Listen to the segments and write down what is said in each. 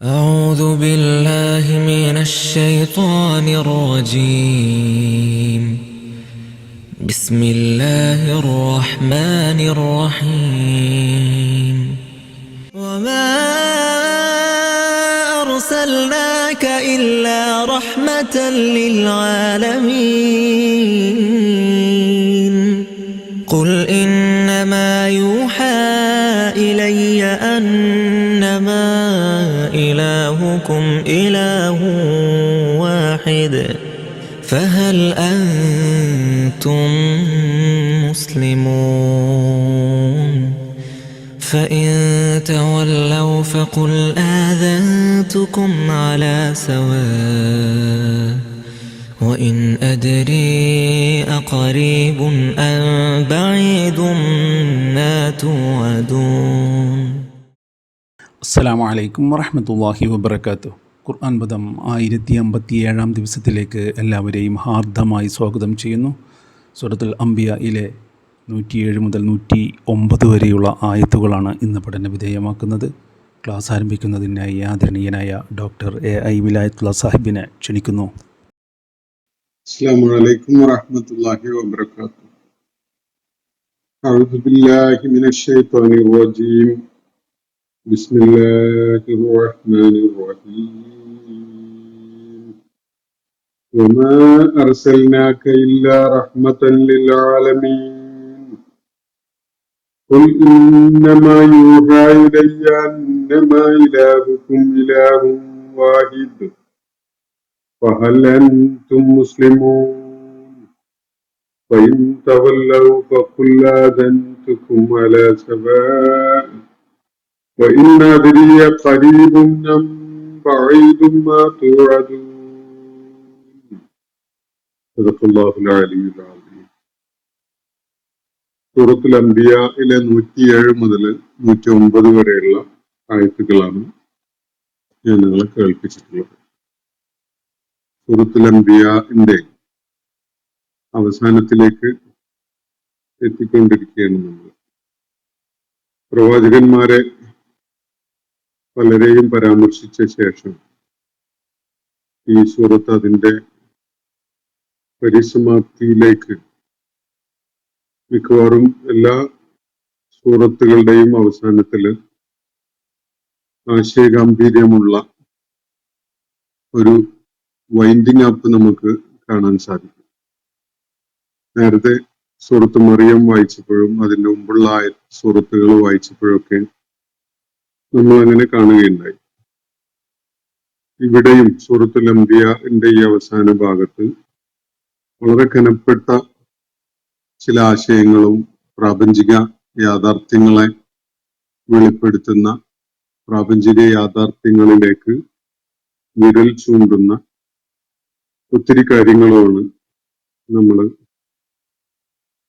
أعوذ بالله من الشيطان الرجيم. بسم الله الرحمن الرحيم. وما أرسلناك إلا رحمة للعالمين. قل إنما يوحى إلي أنما إلهكم إله واحد فهل أنتم مسلمون؟ فإن تولوا فقل آذنتكم على سواء وإن أدري أقريب أم بعيد ما توعدون. അസ്സലാമു അലൈക്കും വറഹ്മത്തുള്ളാഹി വബറകാതുഹു. ഖുർആൻ പദം 1057 ദിവസത്തിലേക്ക് എല്ലാവരെയും ഹാർദമായി സ്വാഗതം ചെയ്യുന്നു. സൂറത്തുൽ അംബിയയിലെ 107 മുതൽ 109 വരെയുള്ള ആയത്തുകളാണ് ഇന്ന് പഠന വിധേയമാക്കുന്നത്. ക്ലാസ് ആരംഭിക്കുന്നതിനായി ആദരണീയനായ ഡോക്ടർ AI വിലായത്തുള്ള സാഹിബിനെ ക്ഷണിക്കുന്നു. അസ്സലാമു അലൈക്കും വറഹ്മത്തുള്ളാഹി വബറകാതുഹു. അഊദു ബില്ലാഹി മിനശ് ശൈത്വാനിർ റജീം. ബിസ്മില്ലാഹിർ റഹ്മാനിർ റഹീം. വമാ അർസൽനാക ഇല്ലാ റഹ്മതൻ ലിൽ ആലമീൻ. ഖുൽ ഇന്നമാ യൂഹാ ഇലയ്യ അന്നമാ ഇലാഹുകും ഇലാഹുൻ വാഹിദ് فهل أنتم مسلمون؟ فإن تولوا فقل آذنتكم على سواء وإن أدري قريب أم بعيد ما توعدون. صدق الله العلي العظيم. സൂറത്തുൽ അംബിയയിലെ 107 മുതൽ 109 വരെയുള്ള ആയത്തുകളാണ് ഞാൻ നിങ്ങളെ കേൾപ്പിച്ചിട്ടുള്ളത്. സൂറത്തുൽ അംബിയയുടെ അവസാനത്തിലേക്ക് എത്തിക്കൊണ്ടിരിക്കുകയാണ് നമ്മൾ. പ്രവാചകന്മാരെ പലരെയും പരാമർശിച്ച ശേഷം ഈ സൂറത്ത് അതിന്റെ പരിസമാപ്തിയിലേക്ക്, മിക്കവാറും എല്ലാ സൂറത്തുകളുടെയും അവസാനത്തില് ആശയഗാംഭീര്യമുള്ള ഒരു വൈൻഡിങ് അപ്പ് നമുക്ക് കാണാൻ സാധിക്കും. നേരത്തെ സൂറത്ത് മറിയം വായിച്ചപ്പോഴും അതിന്റെ മുമ്പുള്ള സൂറത്തുകൾ വായിച്ചപ്പോഴൊക്കെ നമ്മൾ അങ്ങനെ കാണുകയുണ്ടായി. ഇവിടെയും സൂറത്തുൽ അംബിയയുടെ ഈ അവസാന ഭാഗത്ത് വളരെ കനപ്പെട്ട ചില ആശയങ്ങളും പ്രാപഞ്ചിക യാഥാർത്ഥ്യങ്ങളെ വെളിപ്പെടുത്തുന്ന, പ്രാപഞ്ചിക യാഥാർത്ഥ്യങ്ങളിലേക്ക് വിരൽ ചൂണ്ടുന്ന ഒത്തിരി കാര്യങ്ങളുമാണ് നമ്മൾ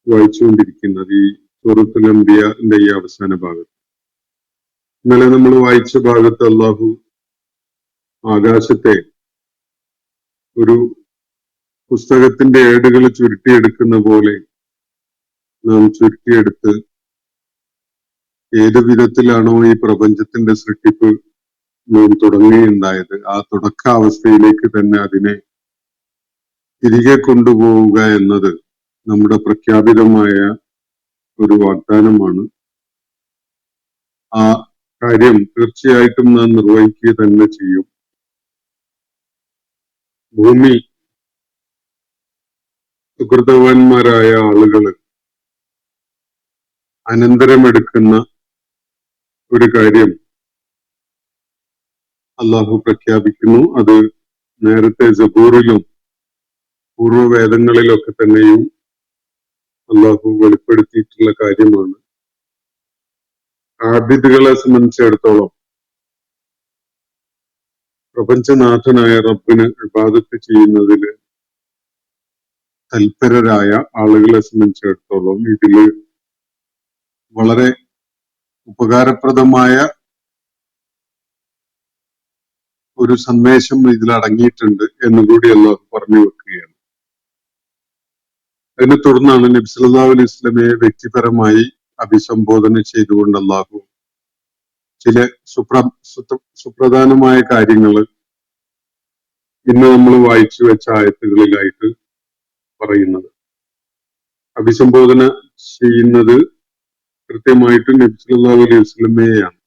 വായിച്ചുകൊണ്ടിരിക്കുന്നത് ഈ സൂറത്തുൽ അംബിയയുടെ ഈ അവസാന ഭാഗത്ത്. ഇന്നലെ നമ്മൾ വായിച്ച ഭാഗത്ത് അല്ലാഹു ആകാശത്തെ ഒരു പുസ്തകത്തിന്റെ ഏടുകൾ ചുരുട്ടിയെടുക്കുന്ന പോലെ നാം ചുരുട്ടിയെടുത്ത് ഏത് വിധത്തിലാണോ ഈ പ്രപഞ്ചത്തിന്റെ സൃഷ്ടിപ്പ് നാം തുടങ്ങുകയുണ്ടായത്, ആ തുടക്കാവസ്ഥയിലേക്ക് തന്നെ അതിനെ തിരികെ കൊണ്ടുപോവുക എന്നത് നമ്മുടെ പ്രഖ്യാപിതമായ ഒരു വാഗ്ദാനമാണ്. ആ കാര്യം തീർച്ചയായിട്ടും നാം നിർവഹിക്കുക തന്നെ ചെയ്യും. ഭൂമി സുകൃതവാന്മാരായ ആളുകൾ അനന്തരമെടുക്കുന്ന ഒരു കാര്യം അള്ളാഹു പ്രഖ്യാപിക്കുന്നു. അത് നേരത്തെ സബൂറിലും പൂർവ്വവേദങ്ങളിലൊക്കെ തന്നെയും അള്ളാഹു വെളിപ്പെടുത്തിയിട്ടുള്ള കാര്യമാണ്. ആബിദുകളെ സംബന്ധിച്ചിടത്തോളം പ്രപഞ്ചനാഥനായ റബ്ബിന് ഇബാദത്ത് ചെയ്യുന്നതിൽ തൽപരരായ ആളുകളെ സംബന്ധിച്ചിടത്തോളം ഇതില് വളരെ ഉപകാരപ്രദമായ ഒരു സന്ദേശം ഇതിൽ അടങ്ങിയിട്ടുണ്ട് എന്നുകൂടി അള്ളാഹു പറഞ്ഞു വെക്കുകയാണ്. അതിനെ തുടർന്നാണ് നബി സല്ലല്ലാഹു അലൈഹി വസല്ലമയെ വ്യക്തിപരമായി അഭിസംബോധന ചെയ്തുകൊണ്ട് അല്ലാഹു ചില സുപ്രധാനമായ കാര്യങ്ങൾ ഇന്ന് നമ്മൾ വായിച്ചു വെച്ച ആയത്തുകളിലായിട്ട് പറയുന്നത്. അഭിസംബോധന ചെയ്യുന്നത് കൃത്യമായിട്ട് നബി സല്ലല്ലാഹു അലൈഹി വസല്ലമയെയാണ്.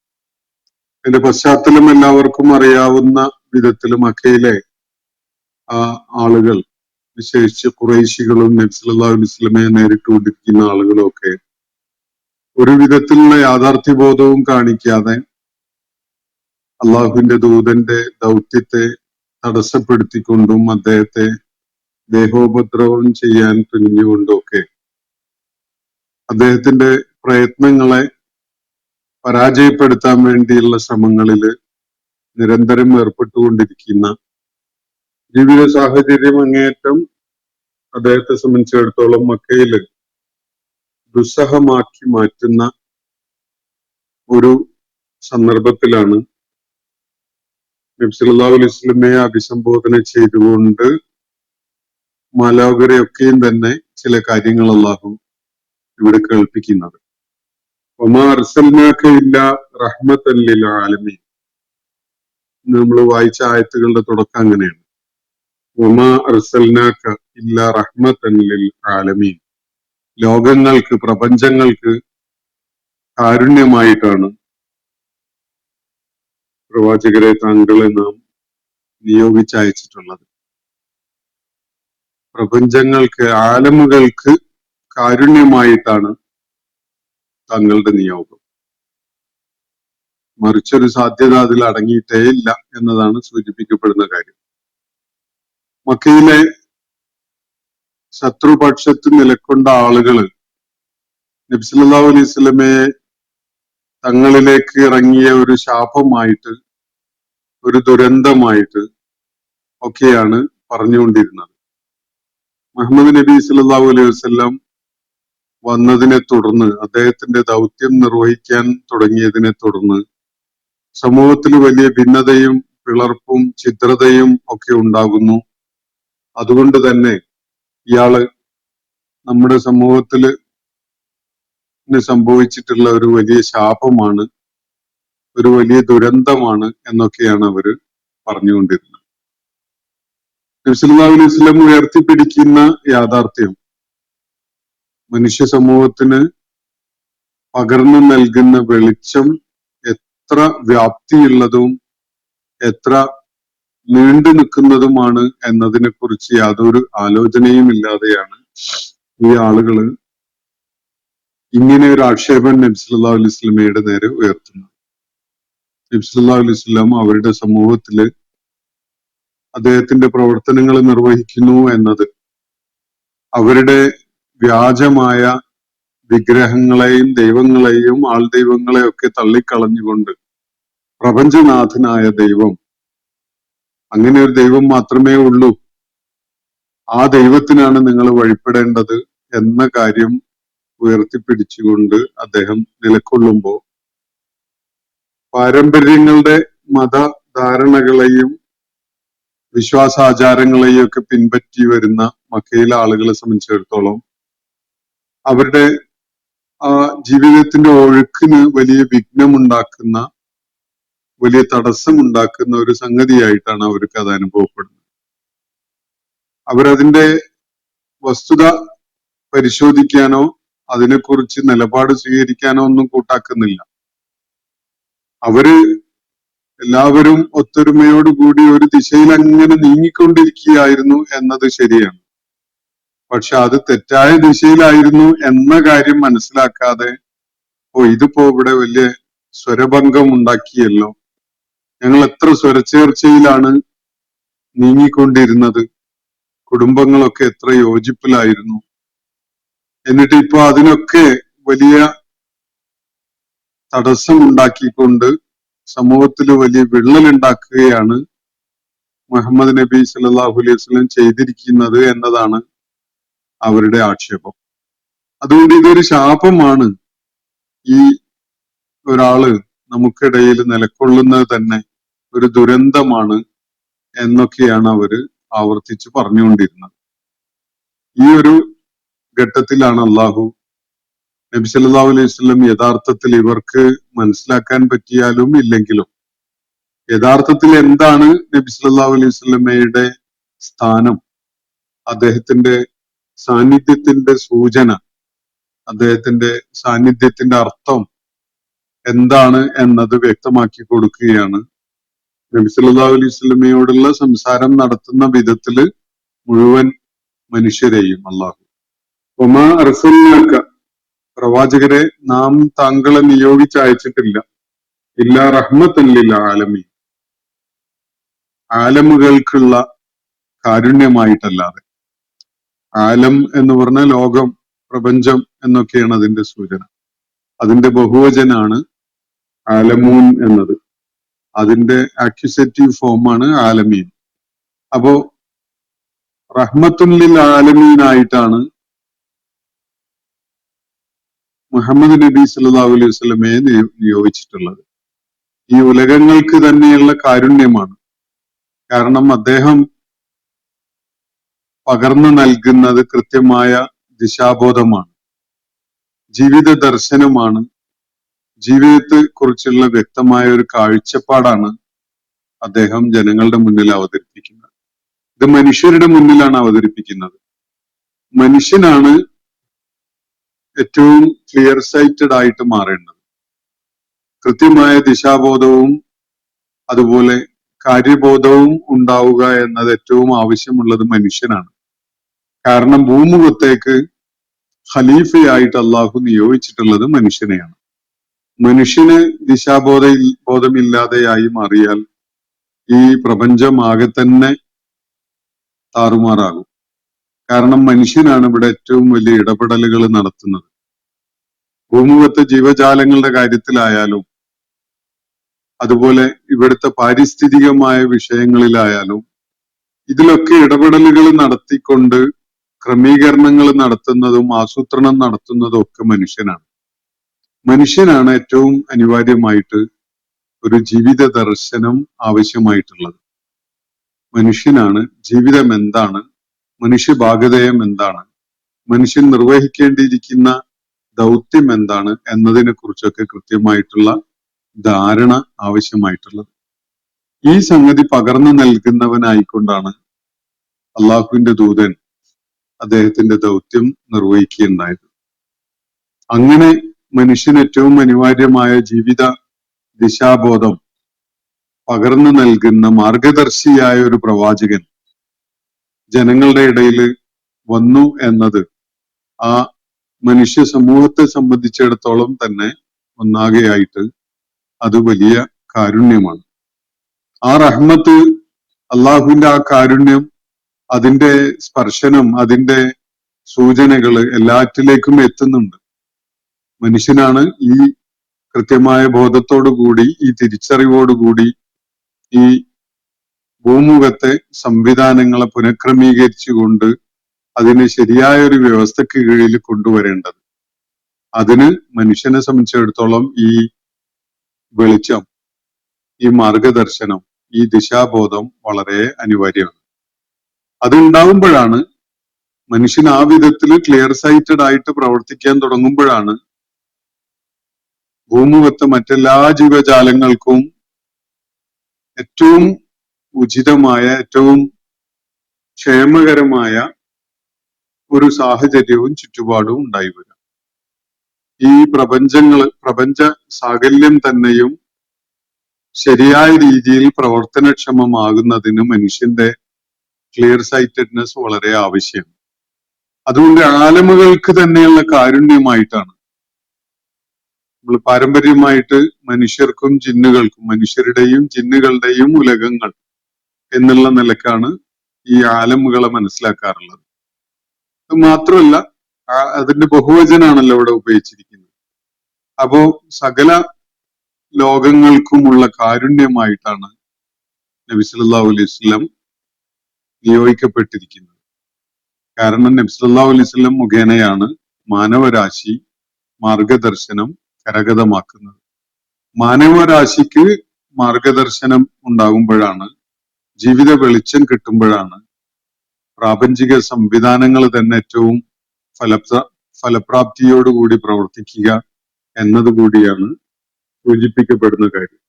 അതിന്റെ പശ്ചാത്തലം എല്ലാവർക്കും അറിയാവുന്ന വിധത്തിൽ മക്കയിലെ ആ ആളുകൾ, വിശേഷിച്ച് ഖുറൈശികളും നബി സല്ലല്ലാഹു അലൈഹി വസല്ലമയെ നേരിട്ടുകൊണ്ടിരിക്കുന്ന ആളുകളും ഒക്കെ ഒരു വിധത്തിലുള്ള യാഥാർത്ഥ്യബോധവും കാണിക്കാതെ അള്ളാഹുവിന്റെ ദൂതന്റെ ദൗത്യത്തെ തടസ്സപ്പെടുത്തിക്കൊണ്ടും അദ്ദേഹത്തെ ദേഹോപദ്രവം ചെയ്യാൻ തുനിഞ്ഞുകൊണ്ടുമൊക്കെ അദ്ദേഹത്തിന്റെ പ്രയത്നങ്ങളെ പരാജയപ്പെടുത്താൻ വേണ്ടിയുള്ള ശ്രമങ്ങളിൽ നിരന്തരം ഏർപ്പെട്ടുകൊണ്ടിരിക്കുന്ന, ജീവിത സാഹചര്യം അങ്ങേയറ്റം അദ്ദേഹത്തെ സംബന്ധിച്ചിടത്തോളം മക്കയില് ദുസ്സഹമാക്കി മാറ്റുന്ന ഒരു സന്ദർഭത്തിലാണ് നബി സല്ലല്ലാഹു അലൈഹി വസല്ലമയെ അഭിസംബോധന ചെയ്തുകൊണ്ട് മാലാഖരെയൊക്കെയും തന്നെ ചില കാര്യങ്ങൾ അല്ലാഹു ഇവിടെ കേൾപ്പിക്കുന്നത്. വമാ അർസൽനാക ഇല്ലാ റഹ്മത്തൻ ലിൽ ആലമീൻ. നമ്മൾ വായിച്ച ആയത്തുകളുടെ തുടക്കം അങ്ങനെയാണ്. വമാ അർസൽനാക ഇല്ലാ റഹ്മത്തൻ ലിൽ ആലമീൻ. ലോകങ്ങൾക്ക്, പ്രപഞ്ചങ്ങൾക്ക് കാരുണ്യമായിട്ടാണ് പ്രവാചകരെ താങ്കളെ നാം നിയോഗിച്ചയച്ചിട്ടുള്ളത്. പ്രപഞ്ചങ്ങൾക്ക്, ആലമുകൾക്ക് കാരുണ്യമായിട്ടാണ് താങ്കളുടെ നിയോഗം. മറിച്ചൊരു സാധ്യത അതിൽ അടങ്ങിയിട്ടേ ഇല്ല എന്നതാണ് സൂചിപ്പിക്കപ്പെടുന്ന കാര്യം. മക്കയിലെ ശത്രുപക്ഷത്ത് നിലക്കൊണ്ട ആളുകൾ നബി സല്ലല്ലാഹു അലൈഹി വസല്ലമയെ തങ്ങളിലേക്ക് ഇറങ്ങിയ ഒരു ശാപമായിട്ട്, ഒരു ദുരന്തമായിട്ട് ഒക്കെയാണ് പറഞ്ഞുകൊണ്ടിരുന്നത്. മുഹമ്മദ് നബി സല്ലല്ലാഹു അലൈഹി വസല്ലം വന്നതിനെ തുടർന്ന്, അദ്ദേഹത്തിന്റെ ദൗത്യം നിർവഹിക്കാൻ തുടങ്ങിയതിനെ തുടർന്ന് സമൂഹത്തിൽ വലിയ ഭിന്നതയും പിളർപ്പും ഛിദ്രതയും ഒക്കെ ഉണ്ടാകുന്നു. അതുകൊണ്ട് തന്നെ ഇയാള് നമ്മുടെ സമൂഹത്തില് സംഭവിച്ചിട്ടുള്ള ഒരു വലിയ ശാപമാണ്, ഒരു വലിയ ദുരന്തമാണ് എന്നൊക്കെയാണ് അവര് പറഞ്ഞുകൊണ്ടിരുന്നത്. നബി സല്ലല്ലാഹു അലൈഹി വസല്ലം ഉയർത്തിപ്പിടിക്കുന്ന യാഥാർത്ഥ്യം മനുഷ്യ സമൂഹത്തിന് പകർന്നു നൽകുന്ന വെളിച്ചം എത്ര വ്യാപ്തിയുള്ളതും എത്ര നീണ്ടു നിൽക്കുന്നതുമാണ് എന്നതിനെ കുറിച്ച് യാതൊരു ആലോചനയും ഇല്ലാതെയാണ് ഈ ആളുകള് ഇങ്ങനെ ഒരു ആക്ഷേപം നബി സല്ലല്ലാഹു അലൈഹി വസല്ലമയുടെ നേരെ ഉയർത്തുന്നത്. നബി സല്ലല്ലാഹു അലൈഹി വസല്ലം അവരുടെ സമൂഹത്തില് അദ്ദേഹത്തിന്റെ പ്രവർത്തനങ്ങൾ നിർവഹിക്കുന്നു എന്നത് അവരുടെ വ്യാജമായ വിഗ്രഹങ്ങളെയും ദൈവങ്ങളെയും ആൾ ദൈവങ്ങളെയും ഒക്കെ തള്ളിക്കളഞ്ഞുകൊണ്ട് പ്രപഞ്ചനാഥനായ ദൈവം, അങ്ങനെ ഒരു ദൈവം മാത്രമേ ഉള്ളൂ, ആ ദൈവത്തിനാണ് നിങ്ങൾ വഴിപ്പെടേണ്ടത് എന്ന കാര്യം ഉയർത്തിപ്പിടിച്ചുകൊണ്ട് അദ്ദേഹം നിലകൊള്ളുമ്പോൾ പാരമ്പര്യങ്ങളുടെ മതധാരണകളെയും വിശ്വാസാചാരങ്ങളെയും ഒക്കെ പിൻപറ്റി വരുന്ന മക്കയിലെ ആളുകളെ സംബന്ധിച്ചിടത്തോളം അവരുടെ ജീവിതത്തിന്റെ ഒഴുക്കിന് വലിയ വിഘ്നമുണ്ടാക്കുന്ന, വലിയ തടസ്സമുണ്ടാക്കുന്ന ഒരു സംഗതിയായിട്ടാണ് അവർക്ക് അത് അനുഭവപ്പെടുന്നത്. അവരതിന്റെ വസ്തുത പരിശോധിക്കാനോ അതിനെക്കുറിച്ച് നിലപാട് സ്വീകരിക്കാനോ ഒന്നും കൂട്ടാക്കുന്നില്ല. അവര് എല്ലാവരും ഒത്തൊരുമയോടുകൂടി ഒരു ദിശയിൽ അങ്ങനെ നീങ്ങിക്കൊണ്ടിരിക്കുകയായിരുന്നു എന്നത് ശരിയാണ്. പക്ഷെ അത് തെറ്റായ ദിശയിലായിരുന്നു എന്ന കാര്യം മനസ്സിലാക്കാതെ, ഇതിപ്പോ ഇവിടെ വലിയ സ്വരഭംഗം ഉണ്ടാക്കിയല്ലോ, ഞങ്ങൾ എത്ര സ്വരച്ചേർച്ചയിലാണ് നീങ്ങിക്കൊണ്ടിരുന്നത്, കുടുംബങ്ങളൊക്കെ എത്ര യോജിപ്പിലായിരുന്നു, എന്നിട്ട് ഇപ്പൊ അതിനൊക്കെ വലിയ തടസ്സമുണ്ടാക്കിക്കൊണ്ട് സമൂഹത്തിൽ വലിയ വിള്ളലുണ്ടാക്കുകയാണ് മുഹമ്മദ് നബി സല്ലല്ലാഹു അലൈഹി വസല്ലം ചെയ്തിരിക്കുന്നത് എന്നതാണ് അവരുടെ ആക്ഷേപം. അതുകൊണ്ട് ഇതൊരു ശാപമാണ്, ഈ ഒരാള് നമുക്കിടയിൽ നിലകൊള്ളുന്നത് തന്നെ ഒരു ദുരന്തമാണ് എന്നൊക്കെയാണ് അവര് ആവർത്തിച്ച് പറഞ്ഞുകൊണ്ടിരുന്നത്. ഈ ഒരു ഘട്ടത്തിലാണ് അള്ളാഹു നബി സല്ലല്ലാഹു അലൈഹി വസല്ലം യഥാർത്ഥത്തിൽ ഇവർക്ക് മനസ്സിലാക്കാൻ പറ്റിയാലും ഇല്ലെങ്കിലും യഥാർത്ഥത്തിൽ എന്താണ് നബി സല്ലല്ലാഹു അലൈഹി വസല്ലമയുടെ സ്ഥാനം, അദ്ദേഹത്തിന്റെ സാന്നിധ്യത്തിന്റെ സൂചന, അദ്ദേഹത്തിന്റെ സാന്നിധ്യത്തിന്റെ അർത്ഥം എന്താണ് എന്നത് വ്യക്തമാക്കി കൊടുക്കുകയാണ്. നബി സല്ലല്ലാഹു അലൈഹി വസല്ലമയോടുള്ള സംസാരം നടത്തുന്ന വിധത്തില് മുഴുവൻ മനുഷ്യരെയും അല്ലാഹു വമാ അർസൽനാക, പ്രവാചകരെ നാം താങ്കളെ നിയോഗിച്ചയച്ചിട്ടില്ല, ഇല്ലാ റഹ്മത്തൻ ലിൽ ആലമീൻ, ആലമുകൾക്കുള്ള കാരുണ്യമായിട്ടല്ലാതെ. ആലം എന്ന് പറഞ്ഞ ലോകം, പ്രപഞ്ചം എന്നൊക്കെയാണ് അതിന്റെ സൂചന. അതിന്റെ ബഹുവചനാണ് ആലമൂൻ എന്നത്. അതിന്റെ അക്യുസേറ്റീവ് ഫോമാണ് ആലമീൻ. അപ്പോ റഹ്മത്തുൻ ലിൽ ആലമീൻ ആയിട്ടാണ് മുഹമ്മദ് നബി സല്ലല്ലാഹു അലൈഹി വസല്ലമയെ നിയോഗിച്ചിട്ടുള്ളത്. ഈ ഉലകങ്ങൾക്ക് തന്നെയുള്ള കാരുണ്യമാണ്. കാരണം അദ്ദേഹം പകർന്നു നൽകുന്നത് കൃത്യമായ ദിശാബോധമാണ്, ജീവിത ദർശനമാണ്, ജീവിതത്തെ കുറിച്ചുള്ള വ്യക്തമായ ഒരു കാഴ്ചപ്പാടാണ് അദ്ദേഹം ജനങ്ങളുടെ മുന്നിൽ അവതരിപ്പിക്കുന്നത്. ഇത് മനുഷ്യരുടെ മുന്നിലാണ് അവതരിപ്പിക്കുന്നത്. മനുഷ്യനാണ് ഏറ്റവും ക്ലിയർ സൈറ്റഡ് ആയിട്ട് മാറേണ്ടത്. കൃത്യമായ ദിശാബോധവും അതുപോലെ കാര്യബോധവും ഉണ്ടാവുക എന്നത് ഏറ്റവും ആവശ്യമുള്ളത് മനുഷ്യനാണ്. കാരണം ഭൂമുഖത്തേക്ക് ഖലീഫയായിട്ട് അള്ളാഹു നിയോഗിച്ചിട്ടുള്ളത് മനുഷ്യനെയാണ്. മനുഷ്യന് ബോധമില്ലാതെയായി മാറിയാൽ ഈ പ്രപഞ്ചം ആകെ തന്നെ താറുമാറാകും. കാരണം മനുഷ്യനാണ് ഇവിടെ ഏറ്റവും വലിയ ഇടപെടലുകൾ നടത്തുന്നത്. ഭൂമുഖത്തെ ജീവജാലങ്ങളുടെ കാര്യത്തിലായാലും അതുപോലെ ഇവിടുത്തെ പാരിസ്ഥിതികമായ വിഷയങ്ങളിലായാലും ഇതിലൊക്കെ ഇടപെടലുകൾ നടത്തിക്കൊണ്ട് ക്രമീകരണങ്ങൾ നടത്തുന്നതും ആസൂത്രണം നടത്തുന്നതും ഒക്കെ മനുഷ്യനാണ്. മനുഷ്യനാണ് ഏറ്റവും അനിവാര്യമായിട്ട് ഒരു ജീവിത ദർശനം ആവശ്യമായിട്ടുള്ളത്. മനുഷ്യനാണ് ജീവിതം എന്താണ്, മനുഷ്യഭാഗധേയം എന്താണ്, മനുഷ്യൻ നിർവഹിക്കേണ്ടിയിരിക്കുന്ന ദൗത്യം എന്താണ് എന്നതിനെ കുറിച്ചൊക്കെ കൃത്യമായിട്ടുള്ള ധാരണ ആവശ്യമായിട്ടുള്ളത്. ഈ സംഗതി പകർന്നു നൽകുന്നവനായിക്കൊണ്ടാണ് അള്ളാഹുവിന്റെ ദൂതൻ അദ്ദേഹത്തിന്റെ ദൗത്യം നിർവഹിക്കുകയുണ്ടായത്. അങ്ങനെ മനുഷ്യന് ഏറ്റവും അനിവാര്യമായ ജീവിത ദിശാബോധം പകർന്നു നൽകുന്ന മാർഗദർശിയായ ഒരു പ്രവാചകൻ ജനങ്ങളുടെ ഇടയിൽ വന്നു എന്നത് ആ മനുഷ്യ സമൂഹത്തെ സംബന്ധിച്ചിടത്തോളം തന്നെ ഒന്നാകെയായിട്ട് അത് വലിയ കാരുണ്യമാണ്. ആ റഹ്മത്ത്, അള്ളാഹുവിന്റെ ആ കാരുണ്യം, അതിന്റെ സ്പർശനം, അതിന്റെ സൂചനകള് എല്ലാറ്റിലേക്കും എത്തുന്നുണ്ട്. മനുഷ്യനാണ് ഈ കൃത്യമായ ബോധത്തോടുകൂടി, ഈ തിരിച്ചറിവോടുകൂടി ഈ ഭൂമുഖത്തെ സംവിധാനങ്ങളെ പുനഃക്രമീകരിച്ചുകൊണ്ട് അതിനെ ശരിയായ ഒരു വ്യവസ്ഥയ്ക്ക് കീഴിൽ കൊണ്ടുവരേണ്ടത്. അതിന് മനുഷ്യനെ സംബന്ധിച്ചിടത്തോളം ഈ വെളിച്ചം, ഈ മാർഗദർശനം, ഈ ദിശാബോധം വളരെ അനിവാര്യമാണ്. അതുണ്ടാകുമ്പോഴാണ് മനുഷ്യൻ ആ വിധത്തിൽ ക്ലിയർ സൈറ്റഡ് ആയിട്ട് പ്രവർത്തിക്കാൻ തുടങ്ങുമ്പോഴാണ് ഭൂമുഖത്തെ മറ്റെല്ലാ ജീവജാലങ്ങൾക്കും ഏറ്റവും ഉചിതമായ, ഏറ്റവും ക്ഷേമകരമായ ഒരു സാഹചര്യവും ചുറ്റുപാടും ഉണ്ടായി വരാം. ഈ പ്രപഞ്ച സാകല്യം തന്നെയും ശരിയായ രീതിയിൽ പ്രവർത്തനക്ഷമമാകുന്നതിന് മനുഷ്യന്റെ ക്ലിയർ സൈറ്റഡ്നെസ് വളരെ ആവശ്യമാണ്. അതുകൊണ്ട് ആലമുകൾക്ക് തന്നെയുള്ള കാരുണ്യമായിട്ടാണ് നമ്മൾ പാരമ്പര്യമായിട്ട് മനുഷ്യർക്കും ജിന്നുകൾക്കും, മനുഷ്യരുടെയും ജിന്നുകളുടെയും ഉലകങ്ങൾ എന്നുള്ള നിലക്കാണ് ഈ ആലമുകളെ മനസ്സിലാക്കാറുള്ളത്. അത് മാത്രമല്ല, അതിന്റെ ബഹുവചനാണല്ലോ ഇവിടെ ഉപയോഗിച്ചിരിക്കുന്നത്. അപ്പോ സകല ലോകങ്ങൾക്കുമുള്ള കാരുണ്യമായിട്ടാണ് നബി സല്ലല്ലാഹു അലൈഹി വസല്ലം നിയോഗിക്കപ്പെട്ടിരിക്കുന്നത്. കാരണം നബി സല്ലല്ലാഹു അലൈഹി വസല്ലം മുഖേനയാണ് മാനവരാശി മാർഗദർശനം കരഗതമാക്കുന്നത്. മാനവരാശിക്ക് മാർഗദർശനം ഉണ്ടാകുമ്പോഴാണ്, ജീവിത വെളിച്ചം കിട്ടുമ്പോഴാണ് പ്രാപഞ്ചിക സംവിധാനങ്ങൾ തന്നെ ഏറ്റവും ഫലപ്രാപ്തിയോടുകൂടി പ്രവർത്തിക്കുക എന്നതുകൂടിയാണ് സൂചിപ്പിക്കപ്പെടുന്ന കാര്യം.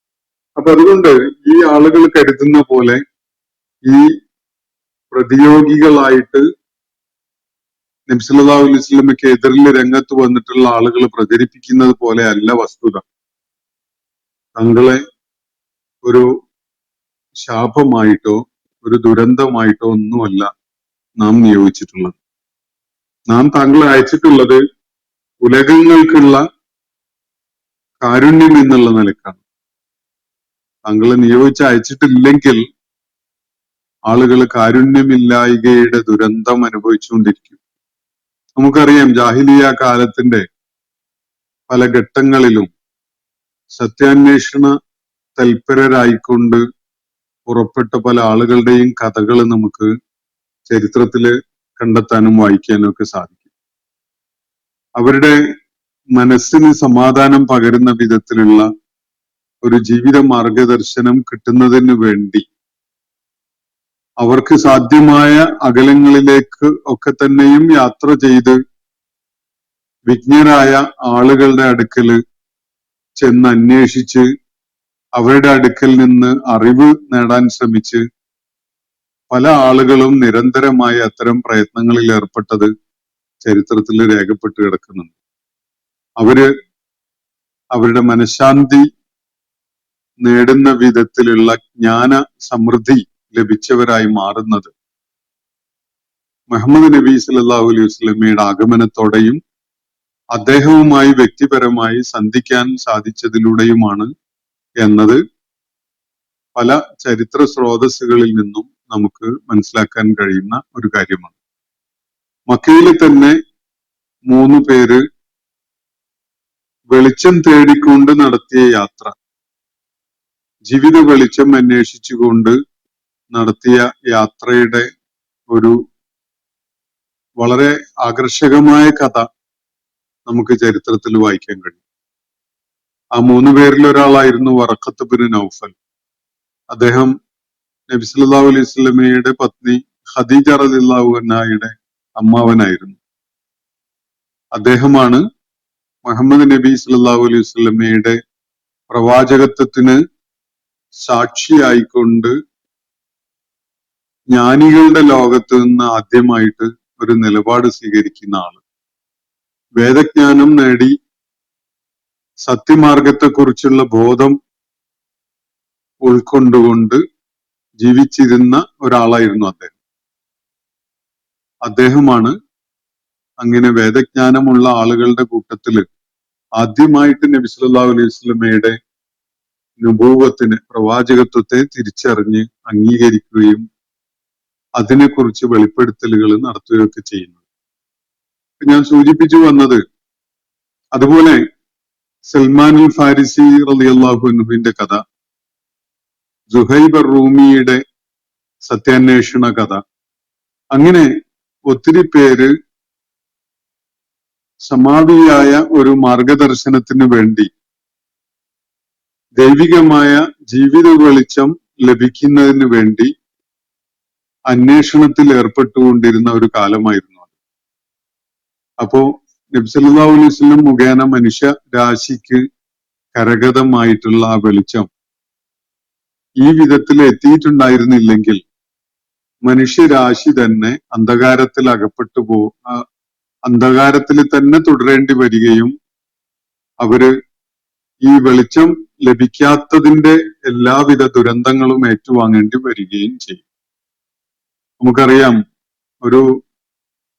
അപ്പൊ അതുകൊണ്ട് ഈ ആളുകൾ കരുതുന്ന പോലെ ഈ പ്രതിയോഗികളായിട്ട് നബി സല്ലല്ലാഹു അലൈഹി വസല്ലമയ്ക്ക് എതിരിൽ രംഗത്ത് വന്നിട്ടുള്ള ആളുകൾ പ്രചരിപ്പിക്കുന്നത് പോലെ അല്ല വസ്തുത. തങ്ങളെ ഒരു ശാപമായിട്ടോ ഒരു ദുരന്തമായിട്ടോ ഒന്നുമല്ല നാം നിയോഗിച്ചിട്ടുള്ളത്. നാം താങ്കളെ അയച്ചിട്ടുള്ളത് ഉലകങ്ങൾക്കുള്ള കാരുണ്യം എന്നുള്ള നിലക്കാണ്. താങ്കളെ നിയോഗിച്ച് അയച്ചിട്ടില്ലെങ്കിൽ ആളുകൾ കാരുണ്യമില്ലായ്കയുടെ ദുരന്തം അനുഭവിച്ചുകൊണ്ടിരിക്കും. നമുക്കറിയാം ജാഹിലിയ കാലത്തിന്റെ പല ഘട്ടങ്ങളിലും സത്യാന്വേഷണ തൽപരരായിക്കൊണ്ട് പുറപ്പെട്ട പല ആളുകളുടെയും കഥകൾ നമുക്ക് ചരിത്രത്തില് കണ്ടെത്താനും വായിക്കാനും ഒക്കെ സാധിക്കും. അവരുടെ മനസ്സിന് സമാധാനം പകരുന്ന വിധത്തിലുള്ള ഒരു ജീവിത മാർഗദർശനം കിട്ടുന്നതിന് വേണ്ടി അവർക്ക് സാധ്യമായ അകലങ്ങളിലേക്ക് ഒക്കെ തന്നെയും യാത്ര ചെയ്ത് വിജ്ഞരായ ആളുകളുടെ അടുക്കല് ചെന്ന് അന്വേഷിച്ച് അവരുടെ അടുക്കൽ നിന്ന് അറിവ് നേടാൻ ശ്രമിച്ച് പല ആളുകളും നിരന്തരമായി അത്തരം പ്രയത്നങ്ങളിൽ ഏർപ്പെട്ടത് ചരിത്രത്തിൽ രേഖപ്പെട്ട് കിടക്കുന്നുണ്ട്. അവരുടെ മനഃശാന്തി നേടുന്ന വിധത്തിലുള്ള ജ്ഞാന സമൃദ്ധി ലഭിച്ചവരായി മാറുന്നത് മുഹമ്മദ് നബി സല്ലല്ലാഹു അലൈഹി വസല്ലമയുടെ ആഗമനത്തോടെയും അദ്ദേഹവുമായി വ്യക്തിപരമായി സന്ധിക്കാൻ സാധിച്ചതിലൂടെയുമാണ് എന്നത് പല ചരിത്ര സ്രോതസ്സുകളിൽ നിന്നും നമുക്ക് മനസ്സിലാക്കാൻ കഴിയുന്ന ഒരു കാര്യമാണ്. മക്കയിലെ തന്നെ 3 പേര് വെളിച്ചം തേടിക്കൊണ്ട് നടത്തിയ യാത്ര, ജീവിത വെളിച്ചം അന്വേഷിച്ചുകൊണ്ട് നടത്തിയ യാത്രയുടെ ഒരു വളരെ ആകർഷകമായ കഥ നമുക്ക് ചരിത്രത്തിൽ വായിക്കാൻ കഴിയും. ആ 3 പേരിൽ ഒരാളായിരുന്നു വറഖത്ത് ബിൻ നൗഫൽ. അദ്ദേഹം നബി സല്ലല്ലാഹു അലൈഹി വസല്ലമയുടെ പത്നി ഖദീജ റളിയല്ലാഹു അൻഹയുടെ അമ്മാവനായിരുന്നു. അദ്ദേഹമാണ് മുഹമ്മദ് നബി സല്ലല്ലാഹു അലൈഹി വസല്ലമയുടെ പ്രവാചകത്വത്തിന് സാക്ഷിയായിക്കൊണ്ട് ജ്ഞാനികളുടെ ലോകത്ത് നിന്ന് ആദ്യമായിട്ട് ഒരു നിലപാട് സ്വീകരിക്കുന്ന ആള്. വേദജ്ഞാനം നേടി സത്യമാർഗത്തെക്കുറിച്ചുള്ള ബോധം ഉൾക്കൊണ്ടുകൊണ്ട് ജീവിച്ചിരുന്ന ഒരാളായിരുന്നു അദ്ദേഹം. അദ്ദേഹമാണ് അങ്ങനെ വേദജ്ഞാനമുള്ള ആളുകളുടെ കൂട്ടത്തില് ആദ്യമായിട്ട് നബി സല്ലല്ലാഹു അലൈഹി വസല്ലമയുടെ നുബൂവത്തിനെ, പ്രവാചകത്വത്തെ തിരിച്ചറിഞ്ഞ് അംഗീകരിക്കുകയും അതിനെക്കുറിച്ച് വെളിപ്പെടുത്തലുകൾ നടത്തുകയൊക്കെ ചെയ്യുന്നത്. ഞാൻ സൂചിപ്പിച്ചു വന്നത് അതുപോലെ സൽമാനുൽ ഫാരിസി റളിയല്ലാഹു അൻഹുവിന്റെ കഥ, സുഹൈബ് റൂമിയുടെ സത്യാന്വേഷണ കഥ, അങ്ങനെ ഒത്തിരി പേര് സമാധിയായ ഒരു മാർഗദർശനത്തിന് വേണ്ടി ദൈവികമായ ജീവിത വെളിച്ചം ലഭിക്കുന്നതിന് വേണ്ടി അന്വേഷണത്തിൽ ഏർപ്പെട്ടുകൊണ്ടിരുന്ന ഒരു കാലമായിരുന്നു അത്. അപ്പോ നബി സല്ലല്ലാഹു അലൈഹി വസല്ലം മുഖേന മനുഷ്യ രാശിക്ക് കരഗതമായിട്ടുള്ള ആ വെളിച്ചം ഈ വിധത്തിൽ എത്തിയിട്ടുണ്ടായിരുന്നില്ലെങ്കിൽ മനുഷ്യരാശി തന്നെ അന്ധകാരത്തിൽ അകപ്പെട്ടു അന്ധകാരത്തിൽ തന്നെ തുടരേണ്ടി വരികയും അവര് ഈ വെളിച്ചം ലഭിക്കാത്തതിന്റെ എല്ലാവിധ ദുരന്തങ്ങളും ഏറ്റുവാങ്ങേണ്ടി വരികയും ചെയ്യും. നമുക്കറിയാം, ഒരു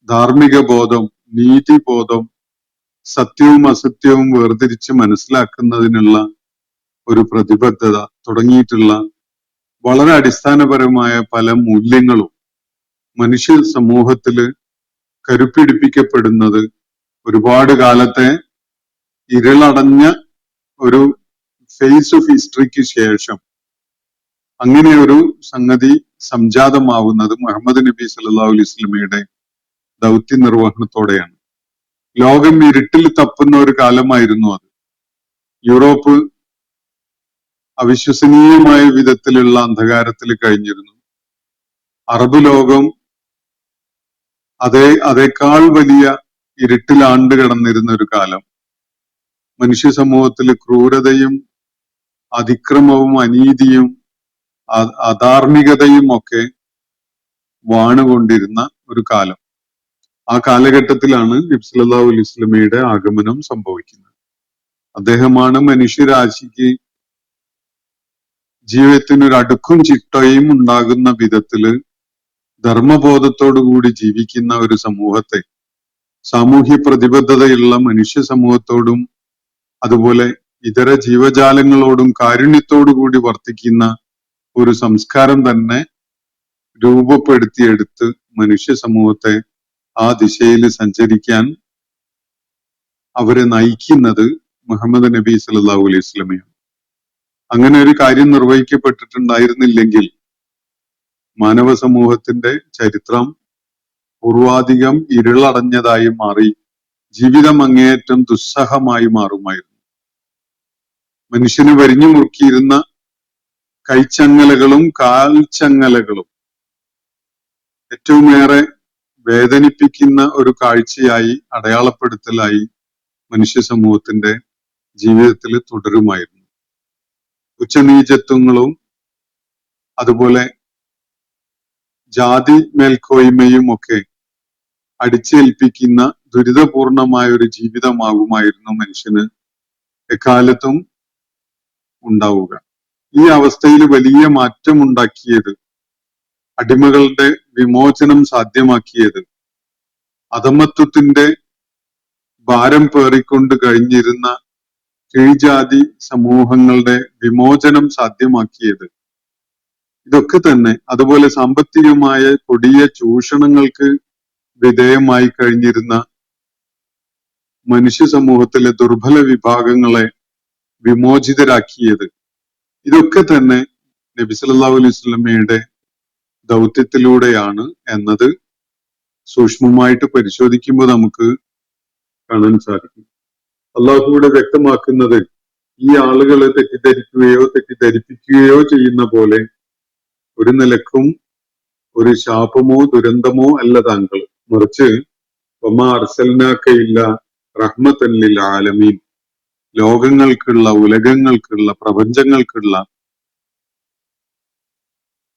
ധാർമ്മിക ബോധം, നീതിബോധം, സത്യവും അസത്യവും വേർതിരിച്ച് മനസ്സിലാക്കുന്നതിനുള്ള ഒരു പ്രതിബദ്ധത തുടങ്ങിയിട്ടുള്ള വളരെ അടിസ്ഥാനപരമായ പല മൂല്യങ്ങളും മനുഷ്യ സമൂഹത്തില് കരുപ്പിടിപ്പിക്കപ്പെടുന്നത് ഒരുപാട് കാലത്തെ ഇരുളടഞ്ഞ ഒരു ഫേസ് ഓഫ് ഹിസ്റ്ററിക്ക് ശേഷം അങ്ങനെ ഒരു സംഗതി സംജാതമാവുന്നത് മുഹമ്മദ് നബി സല്ലല്ലാഹു അലൈഹി വസല്ലമയുടെ ദൗത്യ നിർവഹണത്തോടെയാണ്. ലോകം ഇരുട്ടിൽ തപ്പുന്ന ഒരു കാലമായിരുന്നു അത്. യൂറോപ്പ് അവിശ്വസനീയമായ വിധത്തിലുള്ള അന്ധകാരത്തിൽ കഴിഞ്ഞിരുന്നു. അറബ് ലോകം അതേക്കാൾ വലിയ ഇരുട്ടിലാണ്ട് കിടന്നിരുന്ന ഒരു കാലം. മനുഷ്യ സമൂഹത്തിൽ ക്രൂരതയും അതിക്രമവും അനീതിയും അധാർമികതയും ഒക്കെ വാണുകൊണ്ടിരുന്ന ഒരു കാലം. ആ കാലഘട്ടത്തിലാണ് നബി സല്ലല്ലാഹു അലൈഹി വസല്ലമയുടെ ആഗമനം സംഭവിക്കുന്നത്. അദ്ദേഹമാണ് മനുഷ്യരാശിക്ക് ജീവിതത്തിന് ഒരു അടുക്കും ചിട്ടയും ഉണ്ടാകുന്ന വിധത്തില് ധർമ്മബോധത്തോടു കൂടി ജീവിക്കുന്ന ഒരു സമൂഹത്തെ, സാമൂഹ്യ പ്രതിബദ്ധതയുള്ള മനുഷ്യ സമൂഹത്തോടും അതുപോലെ ഇതര ജീവജാലങ്ങളോടും കാരുണ്യത്തോടു കൂടി വർത്തിക്കുന്ന ഒരു സംസ്കാരം തന്നെ രൂപപ്പെടുത്തിയെടുത്ത് മനുഷ്യ സമൂഹത്തെ ആ ദിശയിൽ സഞ്ചരിക്കാൻ അവരെ നയിക്കുന്നത് മുഹമ്മദ് നബി സല്ലല്ലാഹു അലൈഹി വസല്ലമയാണ്. അങ്ങനെ ഒരു കാര്യം നിർവഹിക്കപ്പെട്ടിട്ടുണ്ടായിരുന്നില്ലെങ്കിൽ മാനവ സമൂഹത്തിന്റെ ചരിത്രം പൂർവാധികം ഇരുളടഞ്ഞതായി മാറി ജീവിതം അങ്ങേയറ്റം ദുസ്സഹമായി മാറുമായിരുന്നു. മനുഷ്യന് വരിഞ്ഞു മുറുക്കിയിരുന്ന കൈച്ചങ്ങലകളും കാൽച്ചങ്ങലകളും ഏറ്റവുമേറെ വേദനിപ്പിക്കുന്ന ഒരു കാഴ്ചയായി, അടയാളപ്പെടുത്തലായി മനുഷ്യ സമൂഹത്തിന്റെ ജീവിതത്തിൽ തുടരുമായിരുന്നു. ഉച്ചനീചത്വങ്ങളും അതുപോലെ ജാതി മേൽക്കോയ്മയും ഒക്കെ അടിച്ചേൽപ്പിക്കുന്ന ദുരിതപൂർണമായ ഒരു ജീവിതമാകുമായിരുന്നു മനുഷ്യന് എക്കാലത്തും ഉണ്ടാവുക. ഈ അവസ്ഥയിൽ വലിയ മാറ്റമുണ്ടാക്കിയത്, അടിമകളുടെ വിമോചനം സാധ്യമാക്കിയത്, അധമത്വത്തിന്റെ ഭാരം പേറിക്കൊണ്ട് കഴിഞ്ഞിരുന്ന കീഴ്ജാതി സമൂഹങ്ങളുടെ വിമോചനം സാധ്യമാക്കിയത്, ഇതൊക്കെ തന്നെ, അതുപോലെ സാമ്പത്തികമായ കൊടിയ ചൂഷണങ്ങൾക്ക് വിധേയമായി കഴിഞ്ഞിരുന്ന മനുഷ്യ സമൂഹത്തിലെ ദുർബല വിഭാഗങ്ങളെ വിമോചിതരാക്കിയത്, ഇതൊക്കെ തന്നെ നബി സല്ലല്ലാഹു അലൈഹി വസല്ലമയുടെ ദൗത്യത്തിലൂടെയാണ് എന്നത് സൂക്ഷ്മമായിട്ട് പരിശോധിക്കുമ്പോൾ നമുക്ക് കാണാൻ സാധിക്കും. അള്ളാഹുവിടെ വ്യക്തമാക്കുന്നത് ഈ ആളുകളെ തെറ്റിദ്ധരിക്കുകയോ തെറ്റിദ്ധരിപ്പിക്കുകയോ ചെയ്യുന്ന പോലെ ഒരു നിലക്കും ഒരു ശാപമോ ദുരന്തമോ അല്ല താങ്കൾ, മറിച്ച് വമാ അർസൽനാക ഇല്ല റഹ്മത്തൻ ലിൽ ആലമീൻ, ലോകങ്ങൾക്കുള്ള, ഉലകങ്ങൾക്കുള്ള, പ്രപഞ്ചങ്ങൾക്കുള്ള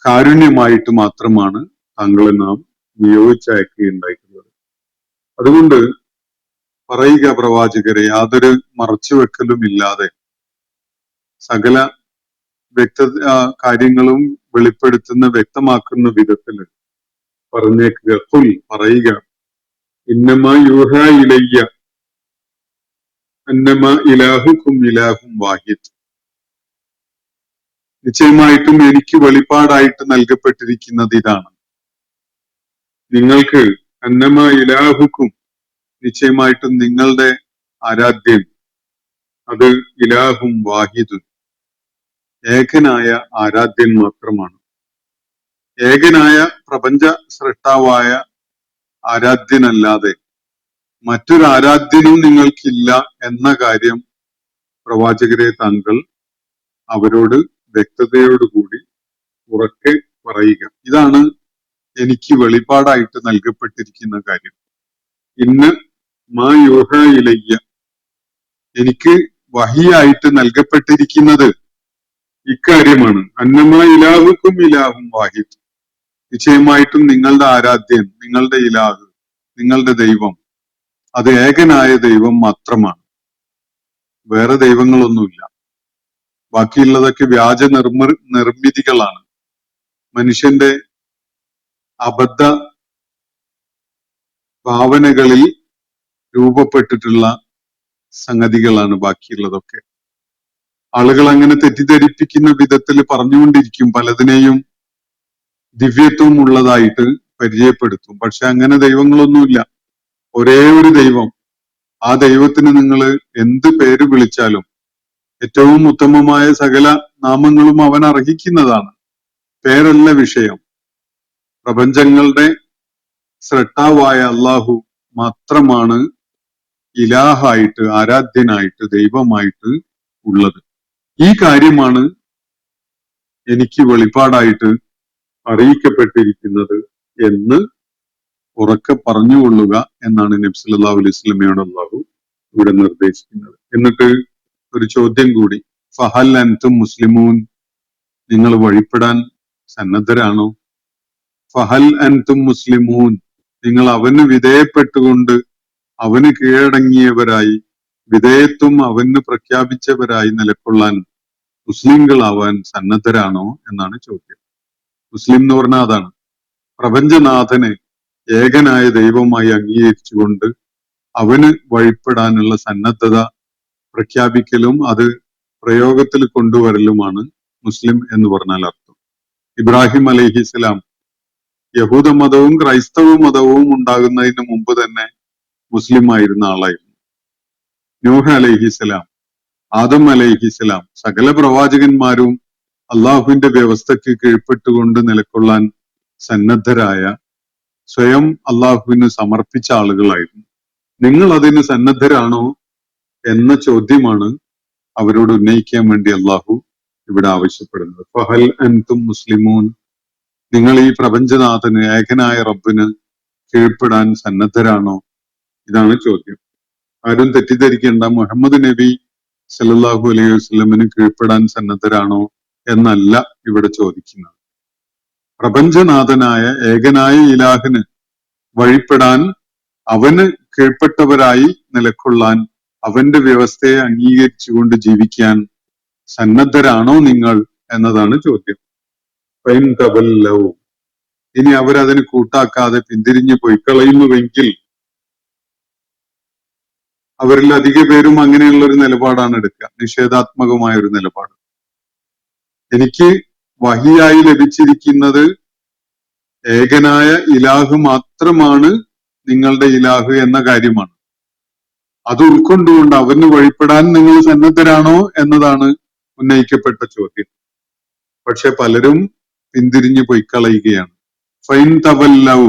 കാരുണ്യമായിട്ട് മാത്രമാണ് താങ്കളെ നാം നിയോഗിച്ചയക്കുകയുണ്ടായിട്ടുള്ളത്. അതുകൊണ്ട് പറയുക പ്രവാചകരെ, യാതൊരു മറച്ചുവെക്കലും ഇല്ലാതെ സകല കാര്യങ്ങളും വെളിപ്പെടുത്തുന്ന, വ്യക്തമാക്കുന്ന വിധത്തില് പറഞ്ഞേക്കുക. ഖുൽ, പറയുക, ഇന്നമാ യൂഹാ ഇലയ്യ അന്നമാ ഇലാഹുക്കും ഇലാഹും വാഹിദ്, നിശ്ചയമായിട്ടും എനിക്ക് വെളിപ്പാടായിട്ട് നൽകപ്പെട്ടിരിക്കുന്നത് ഇതാണ്, നിങ്ങൾക്ക് അന്നമാ ഇലാഹുക്കും, നിശ്ചയമായിട്ടും നിങ്ങളുടെ ആരാധ്യൻ അത് ഇലാഹും വാഹിദുൻ, ഏകനായ ആരാധ്യൻ മാത്രമാണ്. ഏകനായ പ്രപഞ്ച സൃഷ്ടാവായ ആരാധ്യനല്ലാതെ മറ്റൊരു ആരാധ്യനും നിങ്ങൾക്കില്ല എന്ന കാര്യം പ്രവാചകരെ താങ്കൾ അവരോട് വ്യക്തതയോടുകൂടി ഉറക്കെ പറയുക. ഇതാണ് എനിക്ക് വെളിപ്പാടായിട്ട് നൽകപ്പെട്ടിരിക്കുന്ന കാര്യം. ഇന്ന് മാ യൂഹ ഇലയ്യ, എനിക്ക് വഹിയായിട്ട് നൽകപ്പെട്ടിരിക്കുന്നത് ഇക്കാര്യമാണ്. അന്നമാ ഇലാഹുക്കും ഇലാഹും വാഹിദ്, നിശ്ചയമായിട്ടും നിങ്ങളുടെ ആരാധ്യൻ, നിങ്ങളുടെ ഇലാഹ്, നിങ്ങളുടെ ദൈവം അത് ഏകനായ ദൈവം മാത്രമാണ്, വേറെ ദൈവങ്ങളൊന്നുമില്ല. ബാക്കിയുള്ളതൊക്കെ വ്യാജ നിർമ്മിതികളാണ്, മനുഷ്യന്റെ അബദ്ധ ഭാവനകളിൽ രൂപപ്പെട്ടിട്ടുള്ള സംഗതികളാണ് ബാക്കിയുള്ളതൊക്കെ. ആളുകൾ അങ്ങനെ തെറ്റിദ്ധരിപ്പിക്കുന്ന വിധത്തിൽ പറഞ്ഞുകൊണ്ടിരിക്കും, പലതിനെയും ദിവ്യത്വം ഉള്ളതായിട്ട് പരിചയപ്പെടുത്തും. പക്ഷെ അങ്ങനെ ദൈവങ്ങളൊന്നുമില്ല, ഒരേ ഒരു ദൈവം. ആ ദൈവത്തിന് നിങ്ങൾ എന്ത് പേര് വിളിച്ചാലും ഏറ്റവും ഉത്തമമായ സകല നാമങ്ങളും അവൻ അർഹിക്കുന്നതാണ്. പേരല്ല വിഷയം. പ്രപഞ്ചങ്ങളുടെ സ്രഷ്ടാവായ അള്ളാഹു മാത്രമാണ് ഇലാഹായിട്ട്, ആരാധ്യനായിട്ട്, ദൈവമായിട്ട് ഉള്ളത്. ഈ കാര്യമാണ് എനിക്ക് വെളിപ്പാടായിട്ട് അറിയിക്കപ്പെട്ടിരിക്കുന്നത് എന്ന് ഉറക്കെ പറഞ്ഞുകൊള്ളുക എന്നാണ് നബി സല്ലല്ലാഹു അലൈഹി വസല്ലമയോട് അല്ലാഹു ഇവിടെ നിർദ്ദേശിക്കുന്നത്. എന്നിട്ട് ഒരു ചോദ്യം കൂടി, ഫഹൽ അൻതും മുസ്ലിമൂൻ, നിങ്ങൾ വഴിപ്പെടാൻ സന്നദ്ധരാണോ? ഫഹൽ അൻതും മുസ്ലിമൂൻ, നിങ്ങൾ അവന് വിധേയപ്പെട്ടുകൊണ്ട് അവന് കീഴടങ്ങിയവരായി വിധേയത്വം അവന് പ്രഖ്യാപിച്ചവരായി നിലകൊള്ളാൻ മുസ്ലിങ്ങളാവാൻ സന്നദ്ധരാണോ എന്നാണ് ചോദ്യം. മുസ്ലിം എന്ന് പറഞ്ഞാൽ അതാണ്, പ്രപഞ്ചനാഥനെ ഏകനായ ദൈവമായി അംഗീകരിച്ചുകൊണ്ട് അവന് വഴിപ്പെടാനുള്ള സന്നദ്ധത പ്രഖ്യാപിക്കലും അത് പ്രയോഗത്തിൽ കൊണ്ടുവരലുമാണ് മുസ്ലിം എന്ന് പറഞ്ഞാൽ അർത്ഥം. ഇബ്രാഹിം അലൈഹിസ്സലാം യഹൂദ മതവും ക്രൈസ്തവ മതവും ഉണ്ടാകുന്നതിന് മുമ്പ് തന്നെ മുസ്ലിം ആയിരുന്ന ആളായിരുന്നു. നൂഹ് അലൈഹിസ്സലാം, ആദം അലൈഹിസ്സലാം, സകല പ്രവാചകന്മാരും അള്ളാഹുവിന്റെ വ്യവസ്ഥയ്ക്ക് കീഴ്പ്പെട്ടുകൊണ്ട് നിലകൊള്ളാൻ സന്നദ്ധരായ, സ്വയം അള്ളാഹുവിന് സമർപ്പിച്ച ആളുകളായിരുന്നു. നിങ്ങൾ അതിന് സന്നദ്ധരാണോ എന്ന ചോദ്യമാണ് അവരോട് ഉന്നയിക്കാൻ വേണ്ടി അള്ളാഹു ഇവിടെ ആവശ്യപ്പെടുന്നത്. ഫഹൽ അൻതും മുസ്ലിമൂൻ, നിങ്ങൾ ഈ പ്രപഞ്ചനാഥന് ഏകനായ റബ്ബിന് കീഴ്പ്പെടാൻ സന്നദ്ധരാണോ? ഇതാണ് ചോദ്യം. ആരും തെറ്റിദ്ധരിക്കേണ്ട, മുഹമ്മദ് നബി സല്ലല്ലാഹു അലൈഹി വസല്ലമിന് കീഴ്പ്പെടാൻ സന്നദ്ധരാണോ എന്നല്ല ഇവിടെ ചോദിക്കുന്നത്. പ്രപഞ്ചനാഥനായ ഏകനായ ഇലാഹിന് വഴിപ്പെടാൻ, അവന് കീഴ്പ്പെട്ടവരായി നിലകൊള്ളാൻ, അവന്റെ വ്യവസ്ഥയെ അംഗീകരിച്ചുകൊണ്ട് ജീവിക്കാൻ സന്നദ്ധരാണോ നിങ്ങൾ എന്നതാണ് ചോദ്യം. ഫൈൻ തവല്ലൗ, ഇനി അവരതിന് കൂട്ടാക്കാതെ പിന്തിരിഞ്ഞു പൊയ്ക്കളയുന്നുവെങ്കിൽ, അവരിൽ അധിക പേരും അങ്ങനെയുള്ള ഒരു നിലപാടാണ് എടുക്കുക, നിഷേധാത്മകമായ ഒരു നിലപാട്. എനിക്ക് വഹിയായി ലഭിച്ചിരിക്കുന്നത് ഏകനായ ഇലാഹ് മാത്രമാണ് നിങ്ങളുടെ ഇലാഹ് എന്ന കാര്യമാണ്. അത് ഉൾക്കൊണ്ടുകൊണ്ട് അവന് വഴിപ്പെടാൻ നിങ്ങൾ സന്നദ്ധരാണോ എന്നതാണ് ഉന്നയിക്കപ്പെട്ട ചോദ്യം. പക്ഷെ പലരും പിന്തിരിഞ്ഞു പൊയ്ക്കളയുകയാണ്. ഫൈൻ തവല്ലൗ,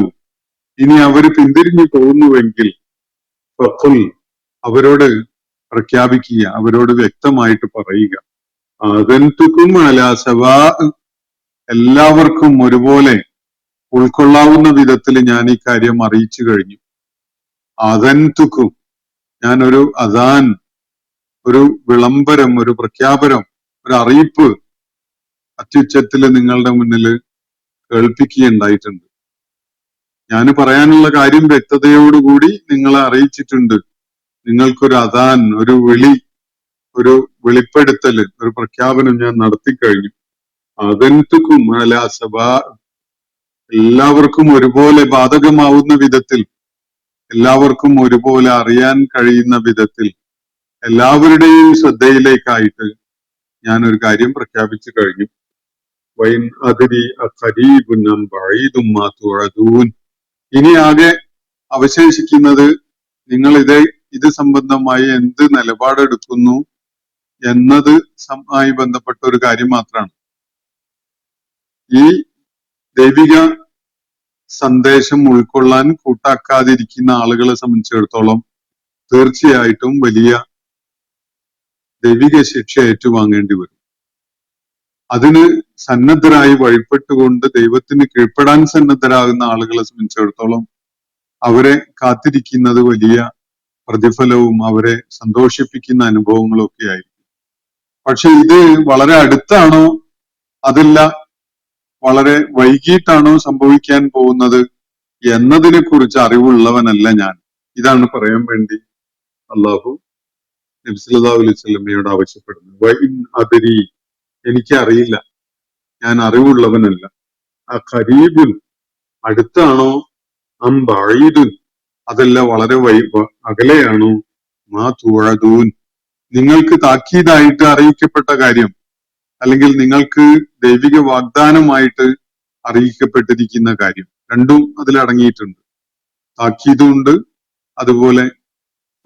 ഇനി അവര് പിന്തിരിഞ്ഞു പോകുന്നുവെങ്കിൽ, ഫഖുൽ, അവരോട് പ്രഖ്യാപിക്കുക, അവരോട് വ്യക്തമായിട്ട് പറയുക, അദൻതുകും അലാ സവാ, എല്ലാവർക്കും ഒരുപോലെ ഉൾക്കൊള്ളാവുന്ന വിധത്തിൽ ഞാൻ ഈ കാര്യം അറിയിച്ചു കഴിഞ്ഞു. അദൻതുകും, ഞാൻ ഒരു അദാൻ, ഒരു വിളംബരം, ഒരു പ്രഖ്യാപനം, ഒരു അറിയിപ്പ് അത്യുച്ചത്തിൽ നിങ്ങളുടെ മുന്നിൽ കേൾപ്പിക്കുകയുണ്ടായിട്ടുണ്ട്. ഞാൻ പറയാനുള്ള കാര്യം വ്യക്തതയോടുകൂടി നിങ്ങളെ അറിയിച്ചിട്ടുണ്ട്. നിങ്ങൾക്കൊരു അദാൻ, ഒരു വിളി, ഒരു വെളിപ്പെടുത്തല്, ഒരു പ്രഖ്യാപനം ഞാൻ നടത്തിക്കഴിഞ്ഞു. അദൻതുകും അലാ സവാ, എല്ലാവർക്കും ഒരുപോലെ ബാധകമാവുന്ന വിധത്തിൽ, എല്ലാവർക്കും ഒരുപോലെ അറിയാൻ കഴിയുന്ന വിധത്തിൽ, എല്ലാവരുടെയും ശ്രദ്ധയിലേക്കായിട്ട് ഞാൻ ഒരു കാര്യം പ്രഖ്യാപിച്ചു കഴിഞ്ഞു. വൈൻ അദ്രി അഖരീബുൻ അം ബഈദും മാ തുഅദൂൻ, ഇനി ആകെ അവശേഷിക്കുന്നത് നിങ്ങൾ ഇത് സംബന്ധമായി എന്ത് നിലപാടെടുക്കുന്നു എന്നത് മായി ബന്ധപ്പെട്ട ഒരു കാര്യം മാത്രമാണ്. ഈ ദൈവിക സന്ദേശം ഉൾക്കൊള്ളാൻ കൂട്ടാക്കാതിരിക്കുന്ന ആളുകളെ സംബന്ധിച്ചിടത്തോളം തീർച്ചയായിട്ടും വലിയ ദൈവിക ശിക്ഷ ഏറ്റുവാങ്ങേണ്ടി വരും. അതിന് സന്നദ്ധരായി വഴിപ്പെട്ടുകൊണ്ട് ദൈവത്തിന് കീഴ്പ്പെടാൻ സന്നദ്ധരാകുന്ന ആളുകളെ സംബന്ധിച്ചിടത്തോളം അവരെ കാത്തിരിക്കുന്നത് വലിയ പ്രതിഫലവും അവരെ സന്തോഷിപ്പിക്കുന്ന അനുഭവങ്ങളും ഒക്കെ ആയിരിക്കും. പക്ഷെ ഇത് വളരെ അടുത്താണോ അതല്ല വളരെ വൈകിട്ടാണോ സംഭവിക്കാൻ പോകുന്നത് എന്നതിനെ കുറിച്ച് അറിവുള്ളവനല്ല ഞാൻ. ഇതാണ് പറയാൻ വേണ്ടി അള്ളാഹു നബി സല്ലല്ലാഹു അലൈഹി വസല്ലമയോട് ആവശ്യപ്പെടുന്നത്. വഇൻ അദ്രി, എനിക്ക് അറിയില്ല, ഞാൻ അറിവുള്ളവനല്ല. ഖരീബുൻ, അടുത്താണോ, അം ബഈദുൻ, അതല്ല വളരെ അകലെയാണോ, മാ തുഅദൂൻ, നിങ്ങൾക്ക് താക്കീതായിട്ട് അറിയിക്കപ്പെട്ട കാര്യം, അല്ലെങ്കിൽ നിങ്ങൾക്ക് ദൈവിക വാഗ്ദാനമായിട്ട് അറിയിക്കപ്പെട്ടിരിക്കുന്ന കാര്യം, രണ്ടും അതിലടങ്ങിയിട്ടുണ്ട്. താക്കീതുണ്ട്, അതുപോലെ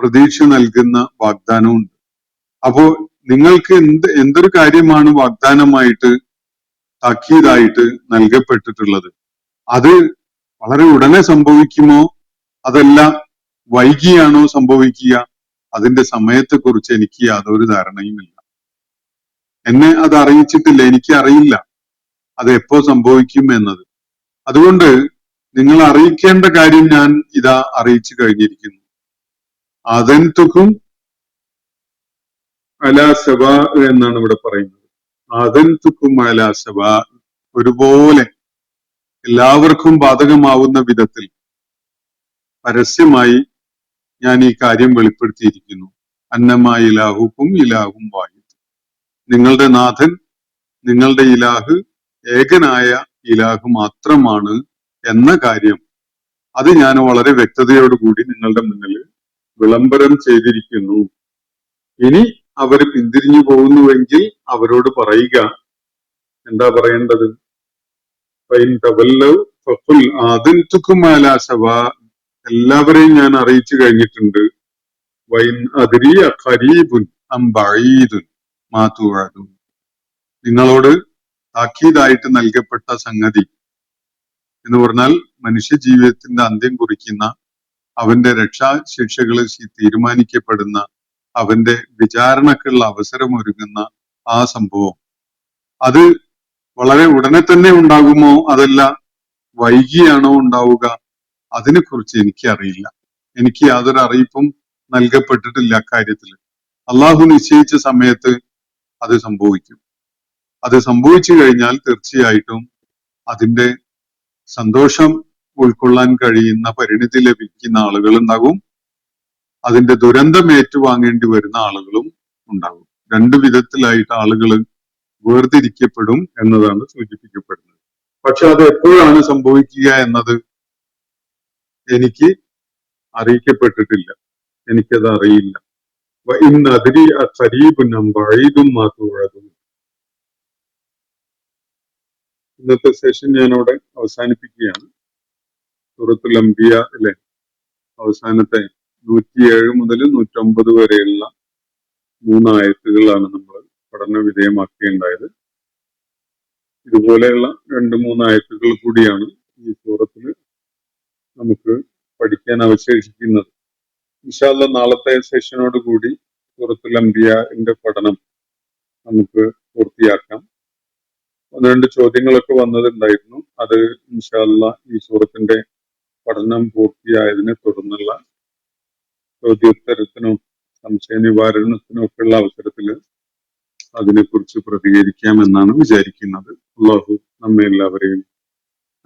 പ്രതീക്ഷ നൽകുന്ന വാഗ്ദാനവും ഉണ്ട്. അപ്പോ നിങ്ങൾക്ക് എന്തൊരു കാര്യമാണ് വാഗ്ദാനമായിട്ട് താക്കീതായിട്ട് നൽകപ്പെട്ടിട്ടുള്ളത്, അത് വളരെ ഉടനെ സംഭവിക്കുമോ അതല്ല വൈകിയാണോ സംഭവിക്കുക, അതിന്റെ സമയത്തെക്കുറിച്ച് എനിക്ക് യാതൊരു ധാരണയുമില്ല. എന്നെ അത് അറിയിച്ചിട്ടില്ല, എനിക്ക് അറിയില്ല അത് എപ്പോ സംഭവിക്കും എന്നത്. അതുകൊണ്ട് നിങ്ങൾ അറിയിക്കേണ്ട കാര്യം ഞാൻ ഇതാ അറിയിച്ചു കഴിഞ്ഞിരിക്കുന്നു. അദൻതുക്കും അലാ സബാ എന്നാണ് ഇവിടെ പറയുന്നത്. അദൻതുക്കും അലാ സബാ, ഒരുപോലെ എല്ലാവർക്കും ബാധകമാവുന്ന വിധത്തിൽ പരസ്യമായി ഞാൻ ഈ കാര്യം വെളിപ്പെടുത്തിയിരിക്കുന്നു. അന്നമാ ഇലാഹുക്കും ഇലാഹും വാഹിദ്, നിങ്ങളുടെ നാഥൻ, നിങ്ങളുടെ ഇലാഹ് ഏകനായ ഇലാഹ് മാത്രമാണ് എന്ന കാര്യം അത് ഞാൻ വളരെ വ്യക്തതയോടുകൂടി നിങ്ങളുടെ മുന്നിൽ വിളംബരം ചെയ്തിരിക്കുന്നു. ഇനി അവർ പിന്തിരിഞ്ഞു പോകുന്നുവെങ്കിൽ അവരോട് പറയുക, എന്താ പറയേണ്ടത്? ഫൈൻ തവല്ലൗ ഫഖുൽ ആദൻതുക്കും അലാ സവാ, എല്ലാവരെയും ഞാൻ അറിയിച്ചു കഴിഞ്ഞിട്ടുണ്ട്. വൈൻ അദ്രി ഖരീബുൻ അം ബഈദുൻ മാ തുഅദുൻ, നിങ്ങളോട് താക്കീതായിട്ട് നൽകപ്പെട്ട സംഗതി എന്ന് പറഞ്ഞാൽ മനുഷ്യ ജീവിതത്തിന്റെ അന്ത്യം കുറിക്കുന്ന, അവന്റെ രക്ഷാശിക്ഷകൾ തീരുമാനിക്കപ്പെടുന്ന, അവന്റെ വിചാരണക്കുള്ള അവസരം ഒരുങ്ങുന്ന ആ സംഭവം അത് വളരെ ഉടനെ തന്നെ ഉണ്ടാകുമോ, അതല്ല വൈകിയാണോ ഉണ്ടാവുക? അതിനെക്കുറിച്ച് എനിക്കറിയില്ല. എനിക്ക് യാതൊരു അറിയിപ്പും നൽകപ്പെട്ടിട്ടില്ല അക്കാര്യത്തിൽ. അള്ളാഹു നിശ്ചയിച്ച സമയത്ത് അത് സംഭവിക്കും. അത് സംഭവിച്ചു കഴിഞ്ഞാൽ തീർച്ചയായിട്ടും അതിന്റെ സന്തോഷം ഉൾക്കൊള്ളാൻ കഴിയുന്ന പരിണിതി ലഭിക്കുന്ന ആളുകൾ ഉണ്ടാകും, അതിന്റെ ദുരന്തം ഏറ്റുവാങ്ങേണ്ടി വരുന്ന ആളുകളും ഉണ്ടാകും. രണ്ടു വിധത്തിലായിട്ട് ആളുകൾ വേർതിരിക്കപ്പെടും എന്നതാണ് സൂചിപ്പിക്കപ്പെടുന്നത്. പക്ഷെ അത് എപ്പോഴാണ് സംഭവിക്കുക എന്നത് എനിക്ക് അറിയിക്കപ്പെട്ടിട്ടില്ല, എനിക്കത് അറിയില്ല. ഇന്ന് അതിരി ഖരീബുൻ ബഈദുൻ മാ തുഅദുൻ. ഇന്നത്തെ സെഷൻ ഞാനവിടെ അവസാനിപ്പിക്കുകയാണ്. സൂറത്തുൽ അംബിയ അല്ലെ, അവസാനത്തെ 107 മുതൽ 109 വരെയുള്ള 3 ആയത്തുകളാണ് നമ്മൾ പഠന വിധേയമാക്കുകയുണ്ടായത്. ഇതുപോലെയുള്ള 2-3 ആയത്തുകൾ കൂടിയാണ് ഈ സൂറത്തിൽ നമുക്ക് പഠിക്കാൻ അവശേഷിക്കുന്നത്. ഇൻഷാ അല്ലാഹ് നാളത്തെ സെഷനോട് കൂടി സൂറത്തുൽ അംബിയയുടെ പഠനം നമുക്ക് പൂർത്തിയാക്കാം. 1-2 ചോദ്യങ്ങളൊക്കെ വന്നതുണ്ടായിരുന്നു. അത് ഇൻഷാ അല്ലാഹ് ഈ സൂറത്തിന്റെ പഠനം പൂർത്തിയായതിനെ തുടർന്നുള്ള ചോദ്യോത്തരത്തിനും സംശയ നിവാരണത്തിനും ഒക്കെയുള്ള അവസരത്തിൽ അതിനെക്കുറിച്ച് പ്രതികരിക്കാം എന്നാണ് വിചാരിക്കുന്നത്. അള്ളാഹു നമ്മെ എല്ലാവരെയും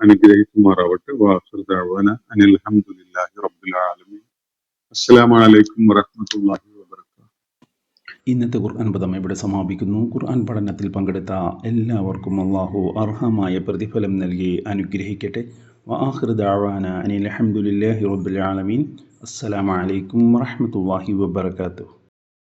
അനുഗ്രഹിക്കുമാറാവട്ടെ. വാഖിറു ദഅ്വാന അനിൽ ഹംദുലില്ലാഹി റബ്ബിൽ ആലമീൻ. അസ്സലാമു അലൈക്കും വറഹ്മത്തുള്ളാഹി വബറകാതുഹു. ഇന്നത്തെ ഖുർആൻ പദം ഇവിടെ സമാപിക്കുന്നു. ഖുർആൻ പഠനത്തിൽ പങ്കെടുത്ത എല്ലാവർക്കും അള്ളാഹു അർഹമായ പ്രതിഫലം നൽകി അനുഗ്രഹിക്കട്ടെ. വആഖിറു ദഅ്വാന അനിൽ ഹംദുലില്ലാഹി റബ്ബിൽ ആലമീൻ. അസ്സലാമു അലൈക്കും വറഹ്മത്തുള്ളാഹി വബറകാതുഹു.